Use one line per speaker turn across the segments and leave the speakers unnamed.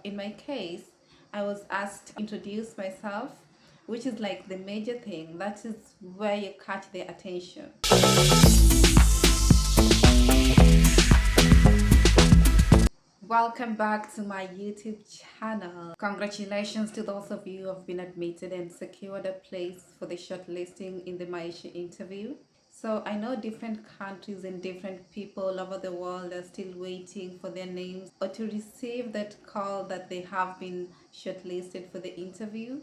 in my case, I was asked to introduce myself, which is like the major thing. That is where you catch their attention. Welcome back to my YouTube channel. Congratulations to those of you who have been admitted and secured a place for the shortlisting in the MAECI interview. So I know different countries and different people all over the world are still waiting for their names or to receive that call that they have been shortlisted for the interview.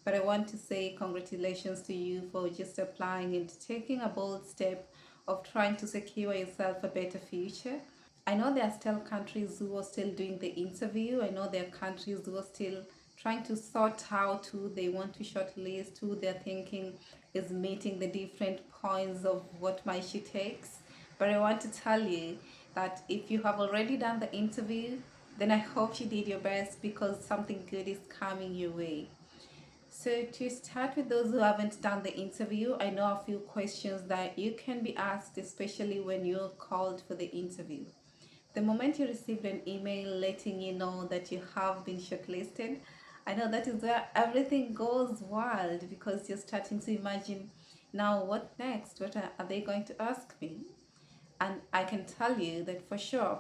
But I want to say congratulations to you for just applying and taking a bold step of trying to secure yourself a better future. I know there are still countries who are still doing the interview. I know there are countries who are still trying to sort out who they want to shortlist, who they're thinking is meeting the different points of what MAECI takes. But I want to tell you that if you have already done the interview, then I hope you did your best because something good is coming your way. So to start with those who haven't done the interview, I know a few questions that you can be asked, especially when you're called for the interview. The moment you received an email letting you know that you have been shortlisted, I know that is where everything goes wild because you're starting to imagine, now what next? What are they going to ask me? And I can tell you that for sure,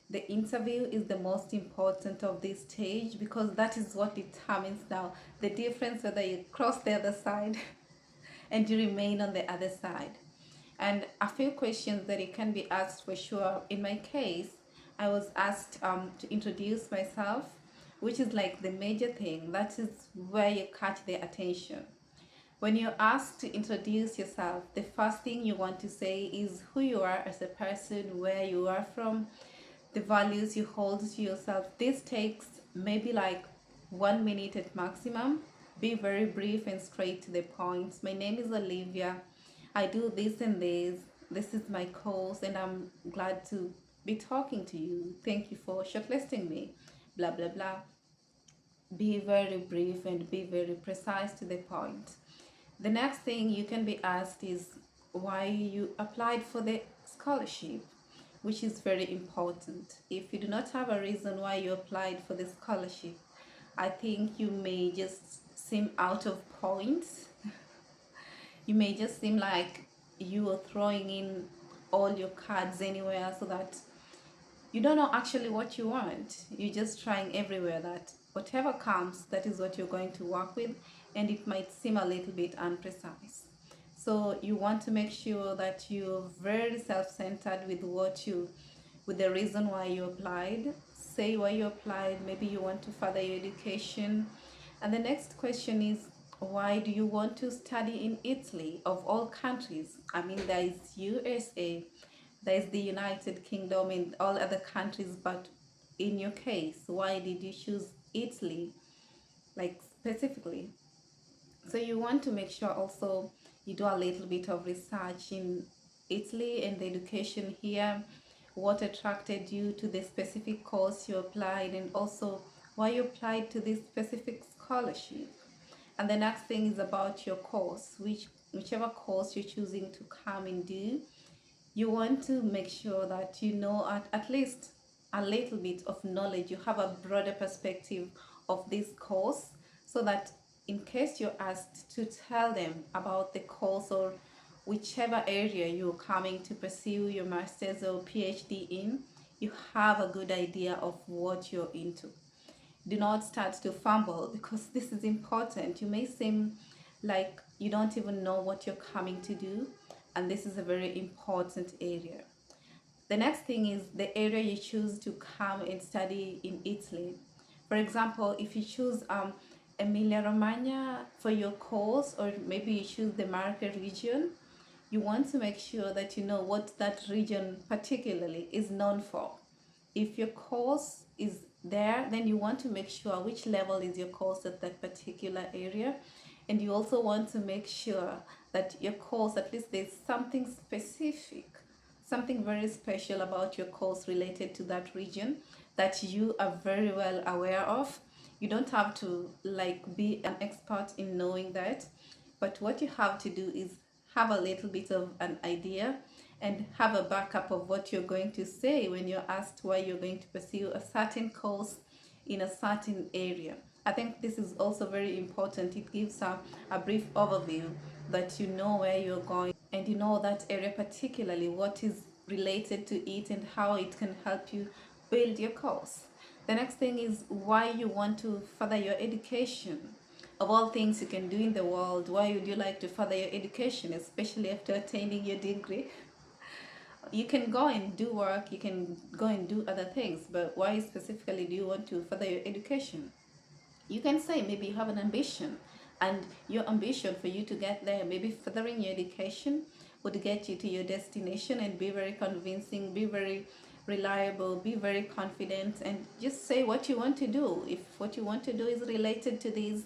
the interview is the most important of this stage because that is what determines now the difference whether you cross the other side and you remain on the other side. And a few questions that it can be asked for sure. In my case, I was asked to introduce myself, which is like the major thing. That is where you catch their attention. When you're asked to introduce yourself, the first thing you want to say is who you are as a person, where you are from, the values you hold to yourself. This takes maybe like 1 minute at maximum. Be very brief and straight to the point. My name is Olivia. I do this and this. This is my course, and I'm glad to be talking to you. Thank you for shortlisting me. Blah blah blah. Be very brief and be very precise to the point. The next thing you can be asked is why you applied for the scholarship, which is very important. If you do not have a reason why you applied for the scholarship, I think you may just seem out of points. You may just seem like you are throwing in all your cards anywhere so that you don't know actually what you want. You're just trying everywhere that whatever comes, that is what you're going to work with, and it might seem a little bit unprecise. So you want to make sure that you're very self-centered with the reason why you applied. Say why you applied. Maybe you want to further your education. And the next question is, why do you want to study in Italy of all countries? I mean, there is USA, there is the United Kingdom and all other countries, but in your case, why did you choose Italy, like specifically? So you want to make sure also you do a little bit of research in Italy and the education here, what attracted you to the specific course you applied, and also why you applied to this specific scholarship. And the next thing is about your course, whichever course you're choosing to come and do, you want to make sure that you know at least a little bit of knowledge. You have a broader perspective of this course so that in case you're asked to tell them about the course or whichever area you're coming to pursue your master's or PhD in, you have a good idea of what you're into. Do not start to fumble because this is important. You may seem like you don't even know what you're coming to do, and this is a very important area. The next thing is the area you choose to come and study in Italy. For example, if you choose Emilia Romagna for your course, or maybe you choose the Marche region, you want to make sure that you know what that region particularly is known for. If your course is there, then you want to make sure which level is your course at that particular area. And you also want to make sure that your course, at least there's something specific, something very special about your course related to that region that you are very well aware of. You don't have to like be an expert in knowing that, but what you have to do is have a little bit of an idea and have a backup of what you're going to say when you're asked why you're going to pursue a certain course in a certain area. I think this is also very important. It gives a brief overview that you know where you're going and you know that area particularly, what is related to it and how it can help you build your course. The next thing is why you want to further your education. Of all things you can do in the world, why would you like to further your education, especially after attaining your degree? You can go and do work, you can go and do other things, but why specifically do you want to further your education? You can say maybe you have an ambition, and your ambition for you to get there, maybe furthering your education would get you to your destination and be very convincing, be very reliable, be very confident, and just say what you want to do. If what you want to do is related to these,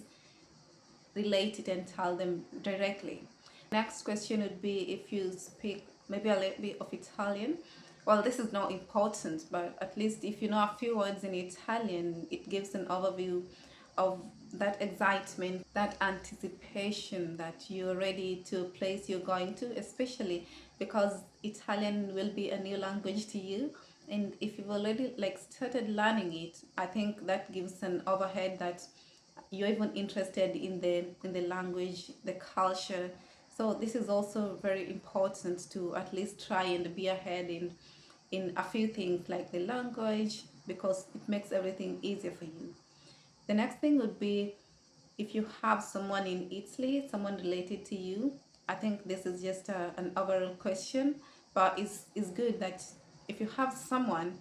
relate it and tell them directly. Next question would be if you speak maybe a little bit of Italian. Well, this is not important, but at least if you know a few words in Italian, it gives an overview of that excitement, that anticipation that you're ready to a place you're going to, especially because Italian will be a new language to you. And if you've already like started learning it, I think that gives an overhead that you're even interested in the language, the culture. So this is also very important to at least try and be ahead in a few things like the language, because it makes everything easier for you. The next thing would be if you have someone in Italy, someone related to you. I think this is just an overall question, but it's good that if you have someone,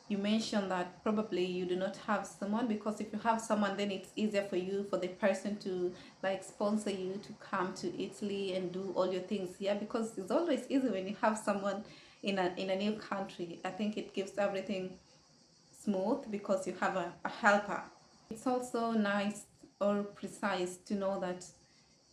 you mentioned that probably you do not have someone, because if you have someone, then it's easier for you, for the person to like sponsor you to come to Italy and do all your things here, because it's always easy when you have someone in a new country. I think it gives everything smooth because you have a helper. It's also nice or precise to know that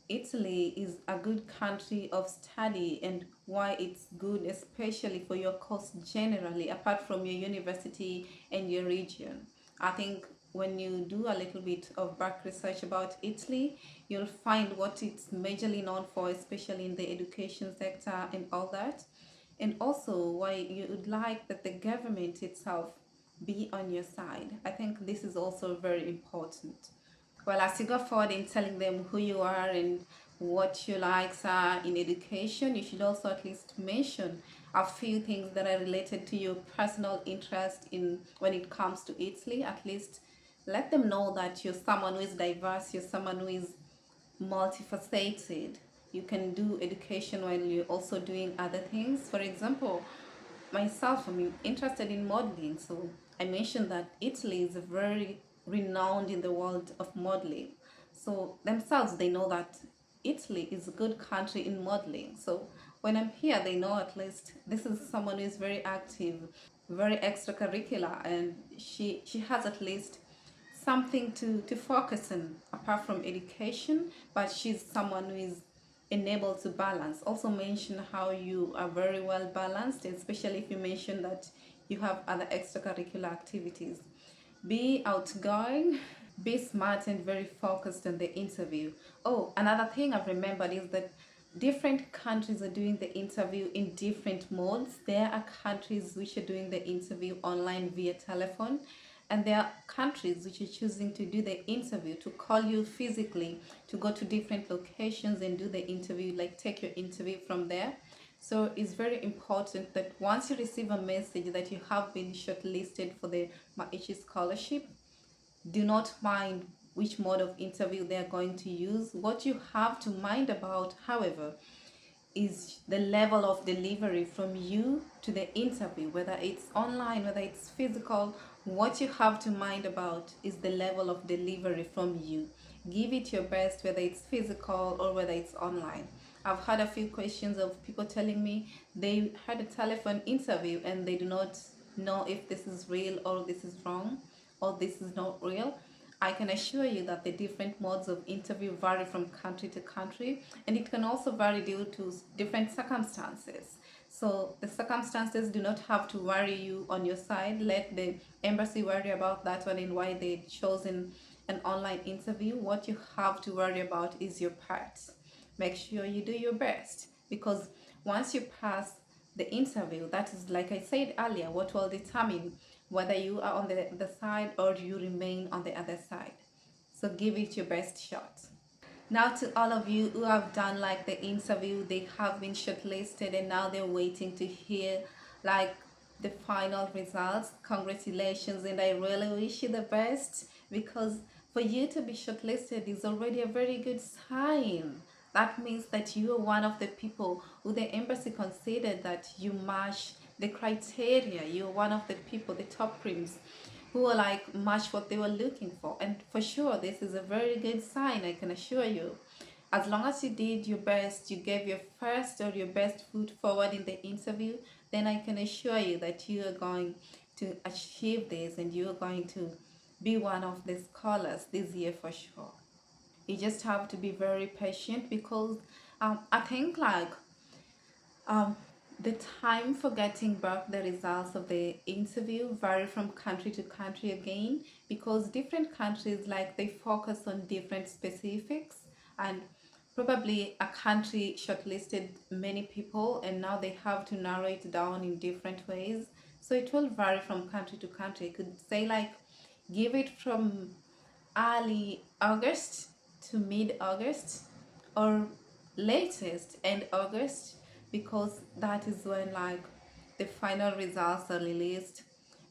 Italy is a good country of study, and why it's good, especially for your course generally, apart from your university and your region. I think when you do a little bit of back research about Italy, you'll find what it's majorly known for, especially in the education sector and all that. And also why you would like that the government itself be on your side. I think this is also very important. Well, as you go forward in telling them who you are and what your likes are in education, you should also at least mention a few things that are related to your personal interest in when it comes to Italy. At least let them know that you're someone who is diverse, you're someone who is multifaceted. You can do education while you're also doing other things. For example, myself, I'm interested in modeling, so I mentioned that Italy is very renowned in the world of modeling. So themselves, they know that Italy is a good country in modeling. So when I'm here, they know at least this is someone who is very active, very extracurricular, and she has at least something to focus on apart from education, but she's someone who is enabled to balance. Also mention how you are very well balanced, especially if you mention that you have other extracurricular activities. Be outgoing, be smart, and very focused on the interview. Oh, another thing I've remembered is that different countries are doing the interview in different modes. There are countries which are doing the interview online via telephone, and there are countries which are choosing to do the interview, to call you physically, to go to different locations and do the interview, like take your interview from there. So it's very important that once you receive a message that you have been shortlisted for the MAECI Scholarship, do not mind which mode of interview they are going to use. What you have to mind about, however, is the level of delivery from you to the interview, whether it's online, whether it's physical. What you have to mind about is the level of delivery from you. Give it your best, whether it's physical or whether it's online. I've had a few questions of people telling me they had a telephone interview and they do not know if this is real or this is wrong or this is not real. I can assure you that the different modes of interview vary from country to country, and it can also vary due to different circumstances. So the circumstances do not have to worry you on your side. Let the embassy worry about that one and why they chosen an online interview. What you have to worry about is your part. Make sure you do your best, because once you pass the interview, that is, like I said earlier, what will determine whether you are on the side or you remain on the other side. So give it your best shot. Now, to all of you who have done like the interview, they have been shortlisted and now they're waiting to hear like the final results. Congratulations, and I really wish you the best, because for you to be shortlisted is already a very good sign. That means that you are one of the people who the embassy considered that you match the criteria. You're one of the people, the top creams, who are like match what they were looking for. And for sure, this is a very good sign, I can assure you. As long as you did your best, you gave your first or your best foot forward in the interview, then I can assure you that you are going to achieve this and you are going to be one of the scholars this year for sure. You just have to be very patient, because I think like um, the time for getting back the results of the interview vary from country to country again, because different countries like they focus on different specifics, and probably a country shortlisted many people and now they have to narrow it down in different ways. So it will vary from country to country. I could say like give it from early August to mid August, or latest end August, because that is when like the final results are released.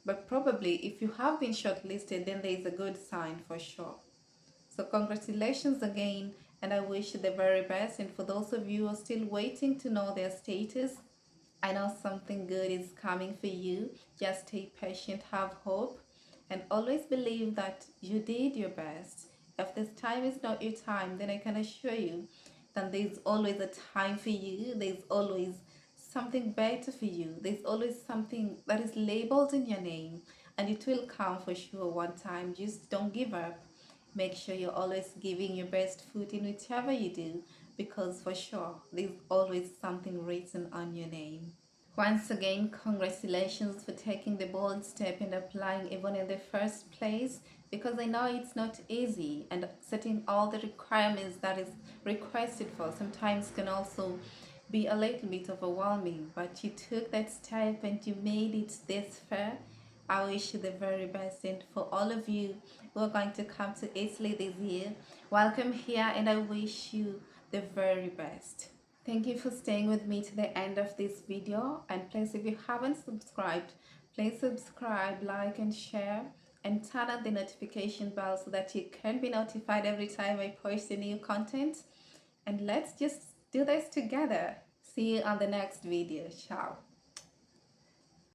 But probably if you have been shortlisted, then there is a good sign for sure. So congratulations again, and I wish you the very best. And for those of you who are still waiting to know their status, I know something good is coming for you. Just stay patient, have hope, and always believe that you did your best. If this time is not your time, then I can assure you that there's always a time for you. There's always something better for you. There's always something that is labeled in your name, and it will come for sure one time. Just don't give up. Make sure you're always giving your best foot in whichever you do, because for sure there's always something written on your name. Once again, congratulations for taking the bold step and applying even in the first place, because I know it's not easy, and setting all the requirements that is requested for sometimes can also be a little bit overwhelming, but you took that step and you made it this far. I wish you the very best, and for all of you who are going to come to Italy this year, welcome here, and I wish you the very best. Thank you for staying with me to the end of this video, and please, if you haven't subscribed, please subscribe, like and share, and turn on the notification bell so that you can be notified every time I post a new content. And let's just do this together. See you on the next video. Ciao.